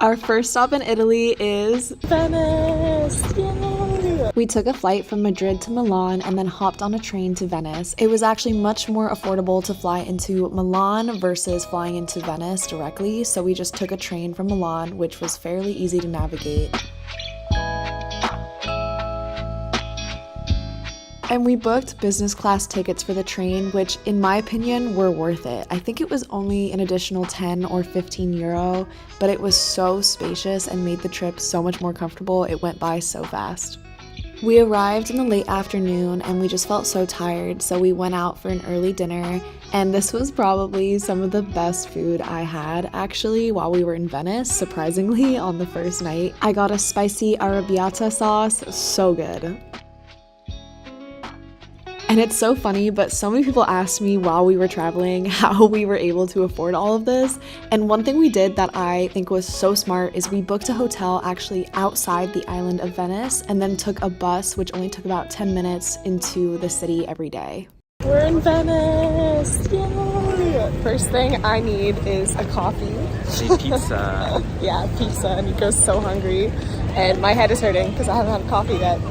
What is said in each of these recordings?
Our first stop in Italy is Venice! Yay! We took a flight from Madrid to Milan and then hopped on a train to Venice. It was actually much more affordable to fly into Milan versus flying into Venice directly, so we just took a train from Milan, which was fairly easy to navigate. And we booked business class tickets for the train, which in my opinion were worth it. I think it was only an additional 10 or 15 euro, but it was so spacious and made the trip so much more comfortable. It went by so fast. We arrived in the late afternoon and we just felt so tired, so we went out for an early dinner, and this was probably some of the best food I had actually while we were in Venice, surprisingly, on the first night. I got a spicy arrabbiata sauce, so good. And it's so funny, but so many people asked me while we were traveling how we were able to afford all of this. And one thing we did that I think was so smart is we booked a hotel actually outside the island of Venice and then took a bus, which only took about 10 minutes, into the city every day. We're in Venice! Yay! First thing I need is a coffee. Pizza. Yeah, pizza. Nico's so hungry. And my head is hurting because I haven't had coffee yet.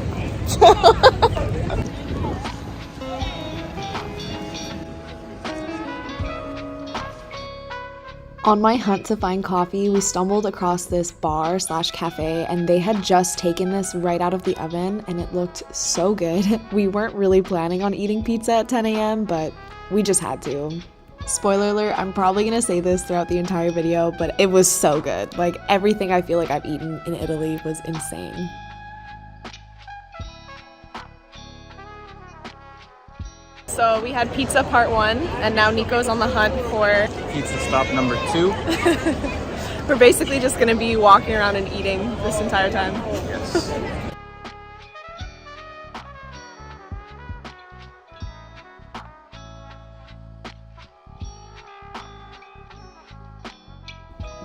On my hunt to find coffee, we stumbled across this bar/cafe, and they had just taken this right out of the oven and it looked so good. We weren't really planning on eating pizza at 10 a.m., but we just had to. Spoiler alert, I'm probably gonna say this throughout the entire video, but it was so good. Like, everything I feel like I've eaten in Italy was insane. So we had pizza part 1, and now Nico's on the hunt for Pizza stop number 2. We're basically just gonna be walking around and eating this entire time. Yes.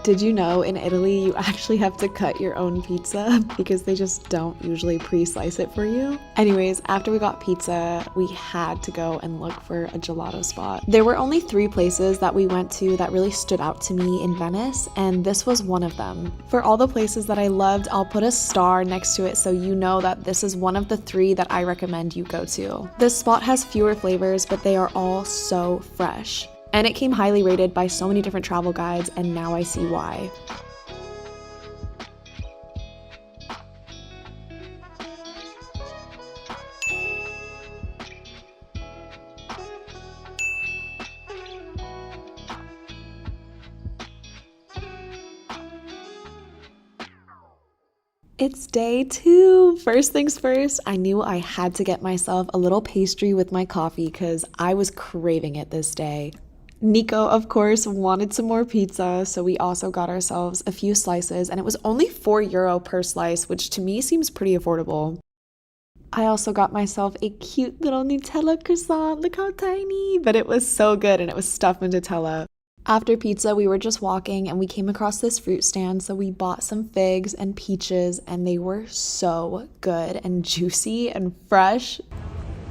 Did you know in Italy you actually have to cut your own pizza because they just don't usually pre-slice it for you? Anyways, after we got pizza, we had to go and look for a gelato spot. There were only 3 places that we went to that really stood out to me in Venice, and this was one of them. For all the places that I loved, I'll put a star next to it so you know that this is one of the 3 that I recommend you go to. This spot has fewer flavors, but they are all so fresh. And it came highly rated by so many different travel guides, and now I see why. It's day 2. First things first, I knew I had to get myself a little pastry with my coffee because I was craving it this day. Nico, of course, wanted some more pizza, so we also got ourselves a few slices, and it was only €4 per slice, which to me seems pretty affordable. I also got myself a cute little Nutella croissant. Look how tiny, but it was so good, and it was stuffed with Nutella. After pizza, we were just walking, and we came across this fruit stand, so we bought some figs and peaches, and they were so good and juicy and fresh.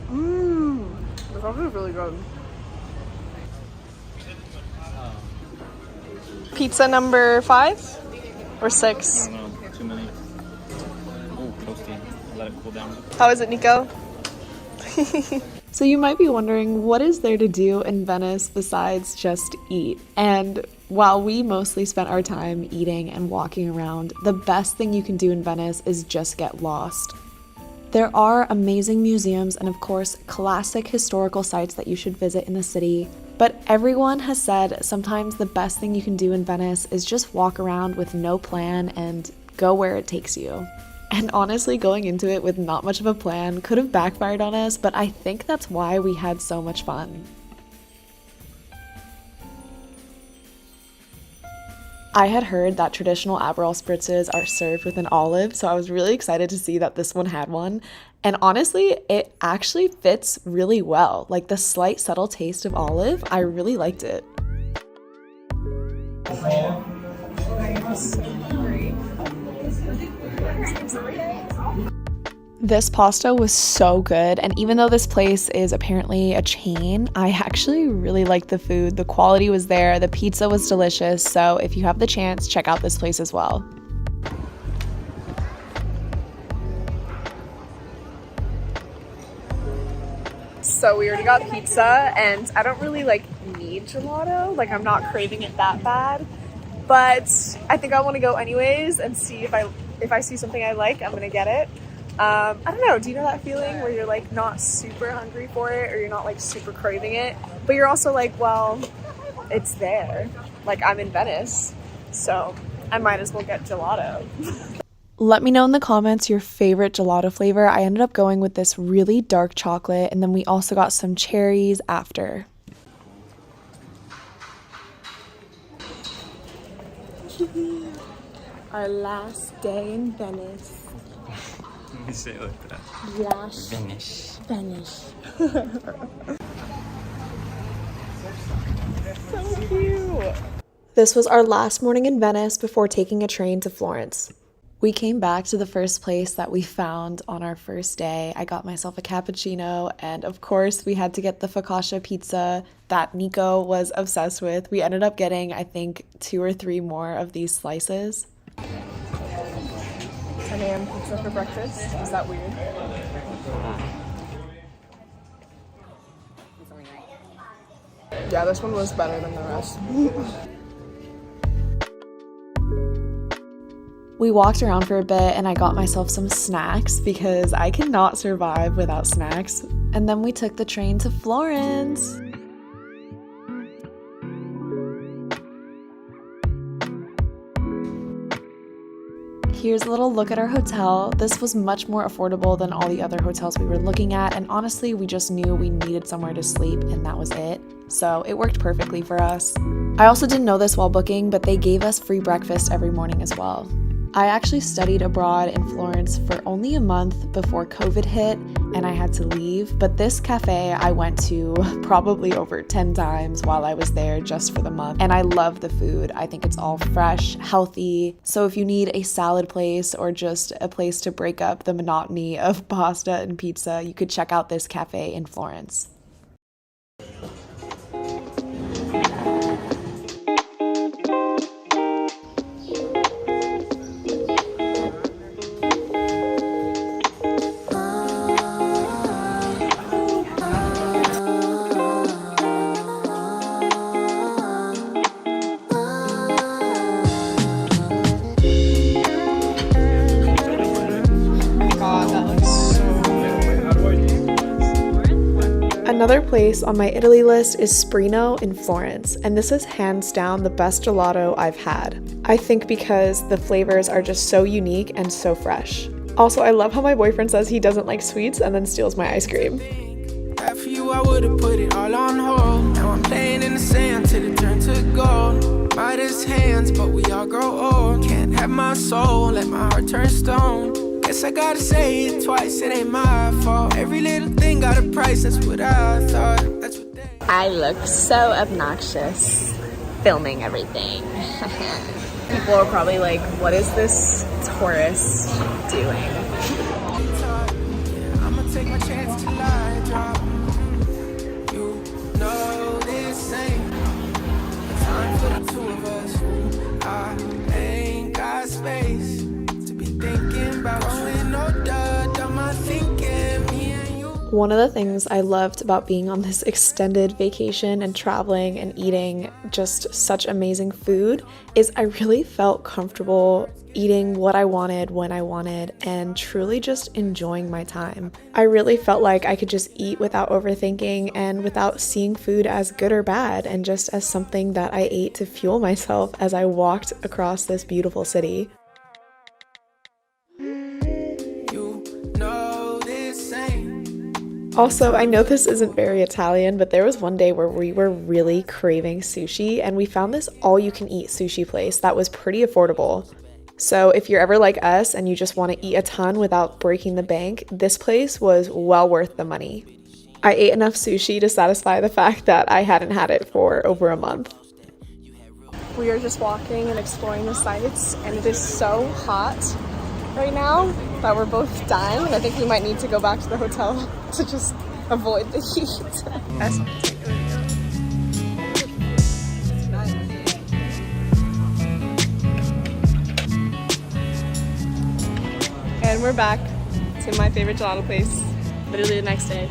The coffee is really good. Pizza number 5 or 6? I don't know, too many. Oh, toasty. Let it cool down. How is it, Nico? So you might be wondering, what is there to do in Venice besides just eat? And while we mostly spent our time eating and walking around, the best thing you can do in Venice is just get lost. There are amazing museums and, of course, classic historical sites that you should visit in the city. But everyone has said sometimes the best thing you can do in Venice is just walk around with no plan and go where it takes you. And honestly, going into it with not much of a plan could have backfired on us, but I think that's why we had so much fun. I had heard that traditional Aperol spritzes are served with an olive, so I was really excited to see that this one had one. And honestly, it actually fits really well. Like, the slight subtle taste of olive, I really liked it. This pasta was so good, and even though this place is apparently a chain, I actually really liked the food. The quality was there, the pizza was delicious, so if you have the chance, check out this place as well. So we already got pizza, and I don't really need gelato, I'm not craving it that bad, but I think I want to go anyways and see if I see something I like, I'm gonna get it. I don't know, do you know that feeling where you're not super hungry for it, or you're not super craving it, but you're also well, it's there, I'm in Venice, so I might as well get gelato. Let me know in the comments your favorite gelato flavor. I ended up going with this really dark chocolate, and then we also got some cherries after. Our last day in Venice. Let me say it like that. Last Venice. So cute. This was our last morning in Venice before taking a train to Florence. We came back to the first place that we found on our first day. I got myself a cappuccino, and of course we had to get the focaccia pizza that Nico was obsessed with. We ended up getting, I think, 2 or 3 more of these slices. 10 a.m. pizza for breakfast? Is that weird? Yeah, this one was better than the rest. We walked around for a bit, and I got myself some snacks because I cannot survive without snacks. And then we took the train to Florence. Here's a little look at our hotel. This was much more affordable than all the other hotels we were looking at, and honestly, we just knew we needed somewhere to sleep, and that was it. So it worked perfectly for us. I also didn't know this while booking, but they gave us free breakfast every morning as well. I actually studied abroad in Florence for only a month before COVID hit and I had to leave, but this cafe I went to probably over 10 times while I was there just for the month, and I love the food. I think it's all fresh, healthy, so if you need a salad place or just a place to break up the monotony of pasta and pizza, you could check out this cafe in Florence. Another place on my Italy list is Sprino in Florence, and this is hands down the best gelato I've had. I think because the flavors are just so unique and so fresh. Also, I love how my boyfriend says he doesn't like sweets and then steals my ice cream. For you, I would have put it all on hold. Now I'm playing in the sand till it turned to gold. Midas hands, but we all grow old. Can't have my soul, let my heart turn stone. Guess I gotta say it twice, it ain't my fault. Every little thing got a price, that's what I thought. That's what they... I look so obnoxious filming everything. People are probably like, what is this tourist doing? I'ma take my chance till I drop. You know this ain't time for the two of us. I ain't got space to be thinking about rolling no dud on my thinking, me and you. One of the things I loved about being on this extended vacation and traveling and eating just such amazing food is I really felt comfortable eating what I wanted when I wanted and truly just enjoying my time. I really felt like I could just eat without overthinking and without seeing food as good or bad, and just as something that I ate to fuel myself as I walked across this beautiful city. Also, I know this isn't very Italian, but there was one day where we were really craving sushi, and we found this all-you-can-eat sushi place that was pretty affordable. So if you're ever like us and you just want to eat a ton without breaking the bank, this place was well worth the money. I ate enough sushi to satisfy the fact that I hadn't had it for over a month. We are just walking and exploring the sights, and it is so hot right now that we're both dying, and I think we might need to go back to the hotel to just avoid the heat. And we're back to my favorite gelato place, literally the next day.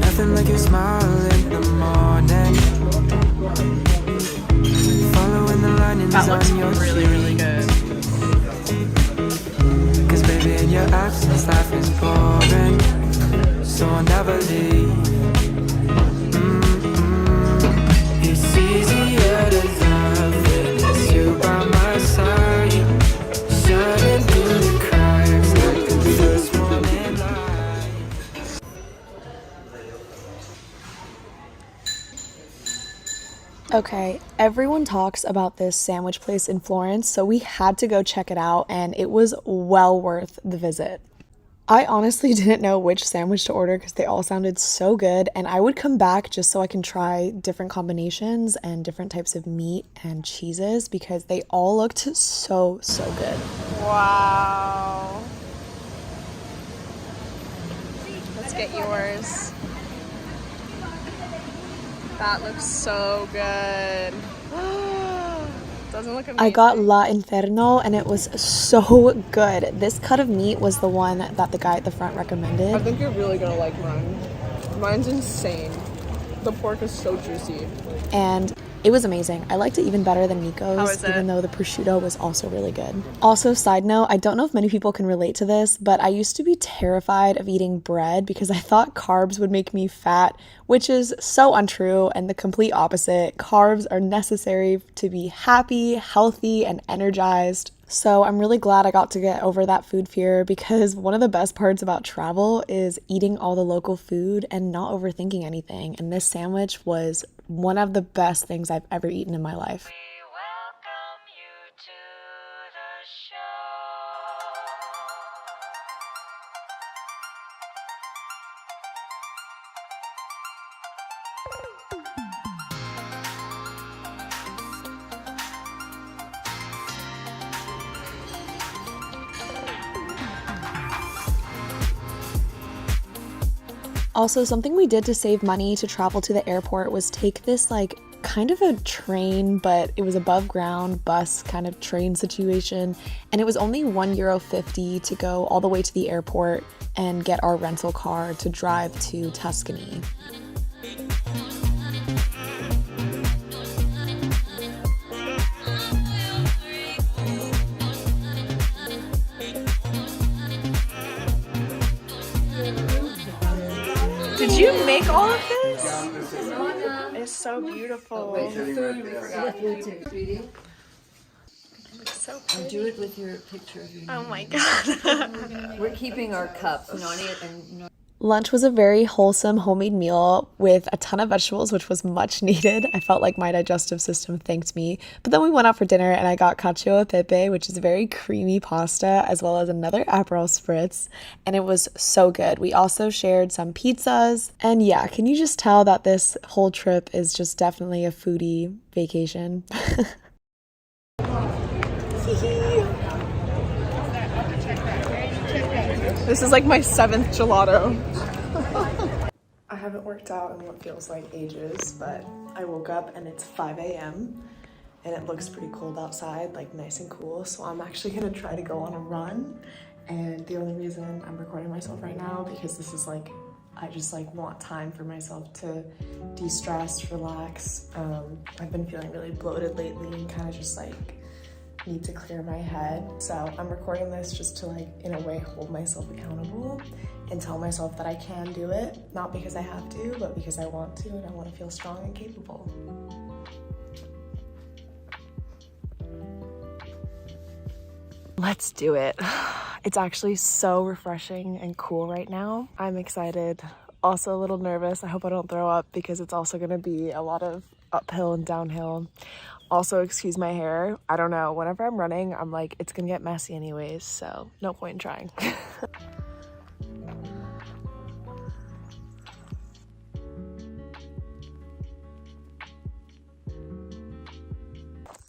Nothing like your smile in the morning. Following the linings That looks on your really, really good. Cause baby, in your absence, life is boring. So I'll never leave. It's easier to love when it's you by my side. Shining through the cracks like the first morning light. Okay, everyone talks about this sandwich place in Florence, so we had to go check it out, and it was well worth the visit. I honestly didn't know which sandwich to order because they all sounded so good, and I would come back just so I can try different combinations and different types of meat and cheeses because they all looked so good. Wow. Let's get yours. That looks so good. Doesn't look amazing. I got La Inferno and it was so good. This cut of meat was the one that the guy at the front recommended. I think you're really gonna like mine. Mine's insane. The pork is so juicy. And it was amazing. I liked it even better than Nico's, How is it? even though the prosciutto was also really good. Also, side note, I don't know if many people can relate to this, but I used to be terrified of eating bread because I thought carbs would make me fat, which is so untrue and the complete opposite. Carbs are necessary to be happy, healthy, and energized. So I'm really glad I got to get over that food fear because one of the best parts about travel is eating all the local food and not overthinking anything. And this sandwich was one of the best things I've ever eaten in my life. We welcome you to the show. Also, something we did to save money to travel to the airport was take this like kind of a train, but it was above ground bus kind of train situation, and it was only €1.50 to go all the way to the airport and get our rental car to drive to Tuscany. Did you make all of this? It's so beautiful. It's so pretty. Do it with your picture of your Oh my god. We're keeping our cup. Nani and Lunch was a very wholesome homemade meal with a ton of vegetables, which was much needed. I felt like my digestive system thanked me. But then we went out for dinner and I got cacio e pepe, which is a very creamy pasta, as well as another Aperol spritz. And it was so good. We also shared some pizzas. And yeah, can you just tell that this whole trip is just definitely a foodie vacation? This is like my 7th gelato. I haven't worked out in what feels like ages, but I woke up and it's 5 a.m. and it looks pretty cold outside, like nice and cool. So I'm actually gonna try to go on a run. And the only reason I'm recording myself right now because this is like, I just like want time for myself to de-stress, relax. I've been feeling really bloated lately and kind of just like need to clear my head. So I'm recording this just to like, in a way, hold myself accountable and tell myself that I can do it. Not because I have to, but because I want to, and I want to feel strong and capable. Let's do it. It's actually so refreshing and cool right now. I'm excited. Also a little nervous. I hope I don't throw up because it's also gonna be a lot of uphill and downhill. Also, excuse my hair. I don't know. Whenever I'm running, I'm like, it's gonna get messy anyways, so no point in trying.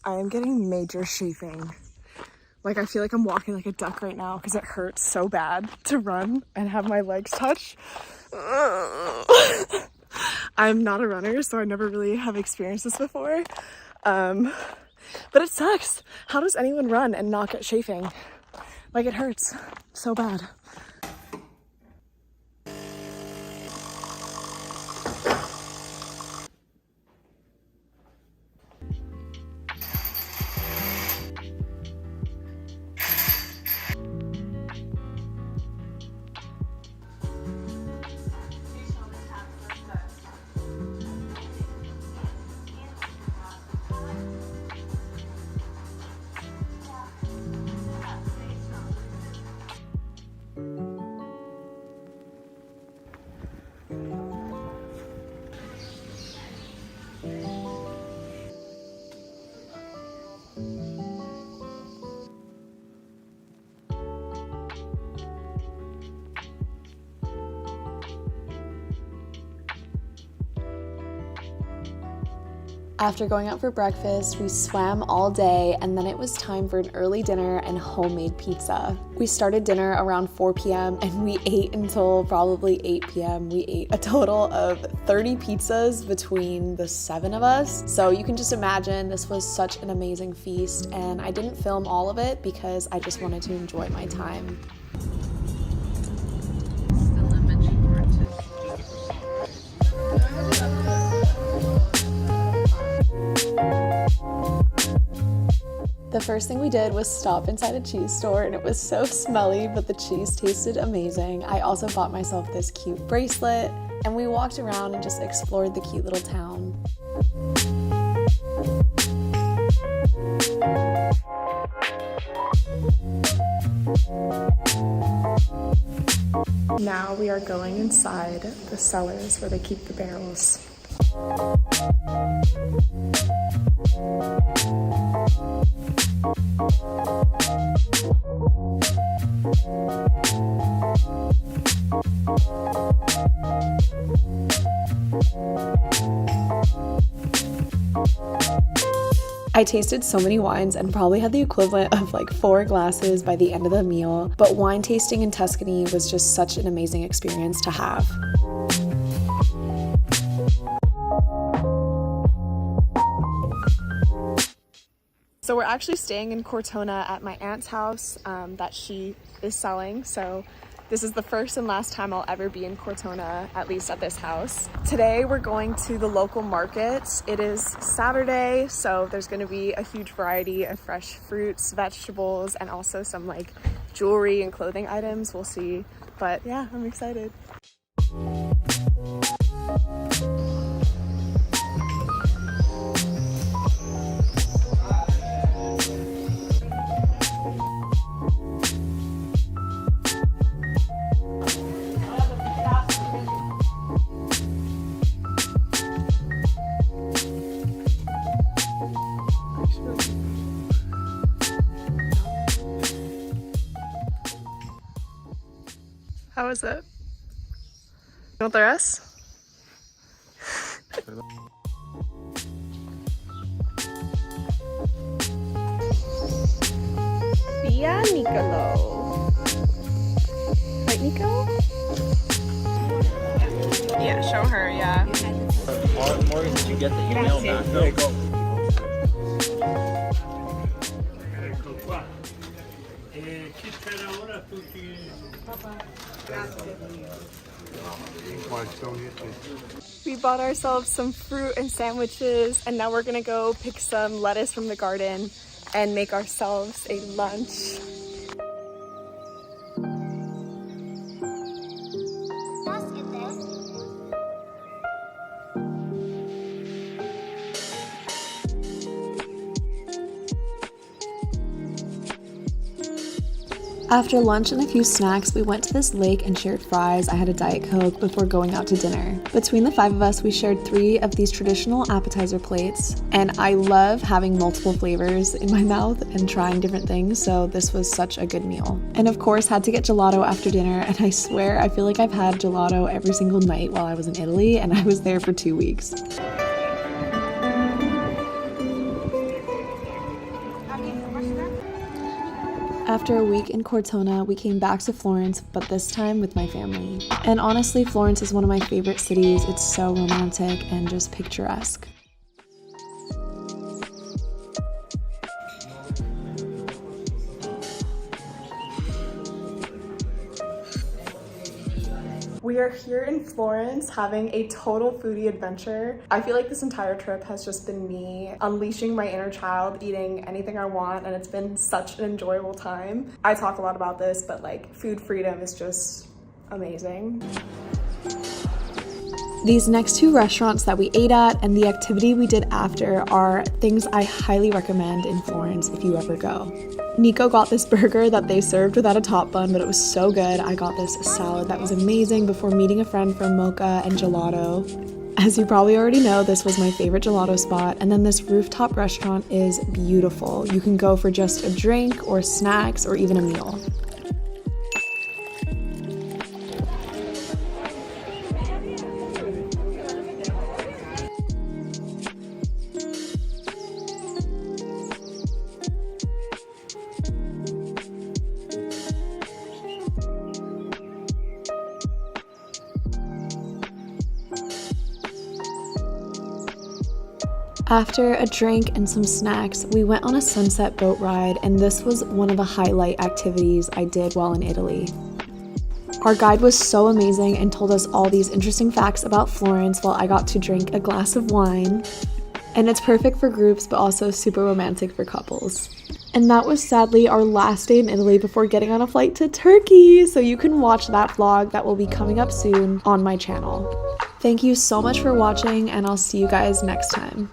I am getting major chafing. Like, I feel like I'm walking like a duck right now because it hurts so bad to run and have my legs touch. I'm not a runner, so I never really have experienced this before. But it sucks. How does anyone run and not get chafing? Like, it hurts so bad. After going out for breakfast, we swam all day, and then it was time for an early dinner and homemade pizza. We started dinner around 4 p.m. and we ate until probably 8 p.m. We ate a total of 30 pizzas between the 7 of us. So you can just imagine this was such an amazing feast, and I didn't film all of it because I just wanted to enjoy my time. The first thing we did was stop inside a cheese store, and it was so smelly, but the cheese tasted amazing. I also bought myself this cute bracelet, and we walked around and just explored the cute little town. Now we are going inside the cellars where they keep the barrels. I tasted so many wines and probably had the equivalent of like 4 glasses by the end of the meal, but wine tasting in Tuscany was just such an amazing experience to have. So we're actually staying in Cortona at my aunt's house that she is selling. So this is the first and last time I'll ever be in Cortona, at least at this house. Today we're going to the local market. It is Saturday, so there's going to be a huge variety of fresh fruits, vegetables, and also some like jewelry and clothing items. We'll see. But yeah, I'm excited. How is it? You want the rest? Via Nicolo. Right, Nico? Yeah, show her, yeah. Morgan, did you get the email back? There you go. We bought ourselves some fruit and sandwiches, and now we're gonna go pick some lettuce from the garden and make ourselves a lunch. After lunch and a few snacks, we went to this lake and shared fries. I had a Diet Coke before going out to dinner. Between the 5 of us, we shared 3 of these traditional appetizer plates, and I love having multiple flavors in my mouth and trying different things, so this was such a good meal. And of course, had to get gelato after dinner, and I swear I feel like I've had gelato every single night while I was in Italy, and I was there for 2 weeks. After a week in Cortona, we came back to Florence, but this time with my family. And honestly, Florence is one of my favorite cities. It's so romantic and just picturesque. We are here in Florence having a total foodie adventure. I feel like this entire trip has just been me unleashing my inner child, eating anything I want, and it's been such an enjoyable time. I talk a lot about this, but like food freedom is just amazing. These next 2 restaurants that we ate at and the activity we did after are things I highly recommend in Florence if you ever go. Nico got this burger that they served without a top bun, but it was so good. I got this salad that was amazing before meeting a friend for mocha and gelato. As you probably already know, this was my favorite gelato spot, and then this rooftop restaurant is beautiful. You can go for just a drink or snacks or even a meal. After a drink and some snacks, we went on a sunset boat ride, and this was one of the highlight activities I did while in Italy. Our guide was so amazing and told us all these interesting facts about Florence while I got to drink a glass of wine. And it's perfect for groups, but also super romantic for couples. And that was sadly our last day in Italy before getting on a flight to Turkey, so you can watch that vlog that will be coming up soon on my channel. Thank you so much for watching, and I'll see you guys next time.